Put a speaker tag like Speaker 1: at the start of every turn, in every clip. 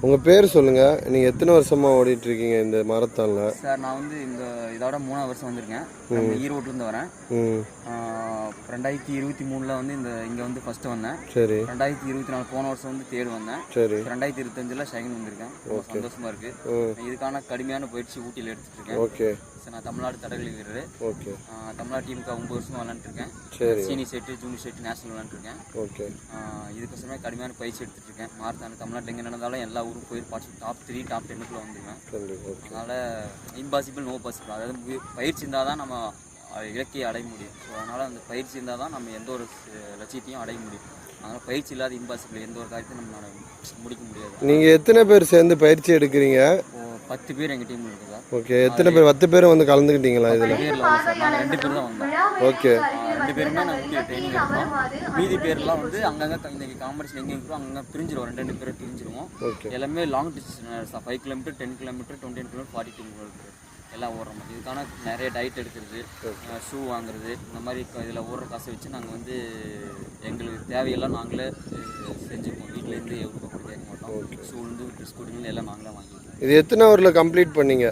Speaker 1: உங்கள் பேர் சொல்லுங்கள். நீங்கள் எத்தனை வருஷமாக ஓடிட்டுருக்கீங்க இந்த மாரத்தானில்?
Speaker 2: சார் நான் வந்து இதோட 3ஆவது வருஷம் வந்திருக்கேன். நம்ம ஈரோட்டிலேருந்து வரேன். 2023 வந்து இங்கே வந்து ஃபஸ்ட்டு வந்தேன். சரி. 2024 போன வருஷம் வந்து தேர்ட் வந்தேன். சரி. 2025 செகண்ட் வந்திருக்கேன். ரொம்ப சந்தோஷமாக இருக்குது. இதுக்கான கடுமையான பயிற்சி ஊட்டியில் எடுத்துகிட்டு இருக்கேன். ஓகே. சார் நான் தமிழ்நாடு தடகளி வீரர். ஓகே. தமிழ்நாடு டீமுக்கு 9 வருஷமாக விளாண்டுருக்கேன். சரி. Senior set, junior set, national விளாண்டுருக்கேன். ஓகே. இதுக்கோசரமே கடுமையான பயிற்சி எடுத்துகிட்டு இருக்கேன். மாரத்தான் தமிழ்நாட்டில் எங்கே நடந்தாலும் எல்லா ஊரும் போய் டாப் 3 டாப் 10 வந்துடுவேன். அதனால் இம்பாசிபிள் நோ பாசிபிள், அதாவது பயிற்சி இருந்தால் தான் நம்ம இலக்கையை அடைய முடியும். ஸோ அதனால் அந்த பயிற்சி இருந்தால் தான் நம்ம எந்த ஒரு லட்சியத்தையும் அடைய முடியும். அதனால் பயிற்சி இல்லாத இம்பாசிபிள் எந்த ஒரு காரியத்தையும் நம்ம முடிக்க முடியாது.
Speaker 1: நீங்கள் எத்தனை பேர் சேர்ந்து பயிற்சி எடுக்கிறீங்க?
Speaker 2: 10 பேர் எங்கள் டீமில் இருக்குது சார்.
Speaker 1: ஓகே. எத்தனை பேர்? 10 பேரும் வந்து கலந்துக்கிட்டீங்களா இதில்?
Speaker 2: பேரில் சார் நாங்கள் 2 பேர் தான் வந்தோம். ஓகே. 2 பேருமே நாங்கள் ஊட்டியில் ட்ரைனிங் எடுத்தோம். மீதி பேர்லாம் வந்து அங்கங்கே இன்றைக்கி காம்படிஷன் எங்கே இருக்கிறோம் அங்கங்கே பிரிஞ்சிருவோம். 2 பேரை பிரிஞ்சிருவோம். எல்லாமே long distance 5 kilometre, 10 kilometre, 22 kilometre, 42 kilometre எல்லாம் ஓடுறோம். இதுக்கான நிறைய டயட் எடுக்கிறது, ஷூ வாங்குறது, இந்த மாதிரி இதில் ஓடுற காசை வச்சு நாங்கள் வந்து எங்களுக்கு தேவையெல்லாம் நாங்களே செஞ்சுப்போம். வீட்டிலேருந்து எவ்வளோ கூட கேட்க மாட்டோம். ஷூலேருந்து ட்ரெஸ் கோடிங்கு எல்லாம் நாங்களே வாங்கிப்போம்.
Speaker 1: இது எத்தனை ஹவரில் கம்ப்ளீட் பண்ணீங்க?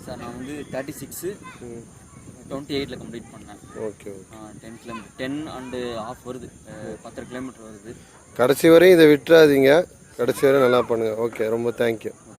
Speaker 2: சார் நான் வந்து 36 28 கம்ப்ளீட் பண்ணேன். ஓகே. 10 கிலோமீட்டர் 10 அண்டு ஹாஃப் வருது, 10 கிலோமீட்டர் வருது.
Speaker 1: கடைசி வரையும் இதை விட்டுறாதீங்க. கடைசி வரை நல்லா பண்ணுங்கள். ஓகே. ரொம்ப தேங்க்யூ.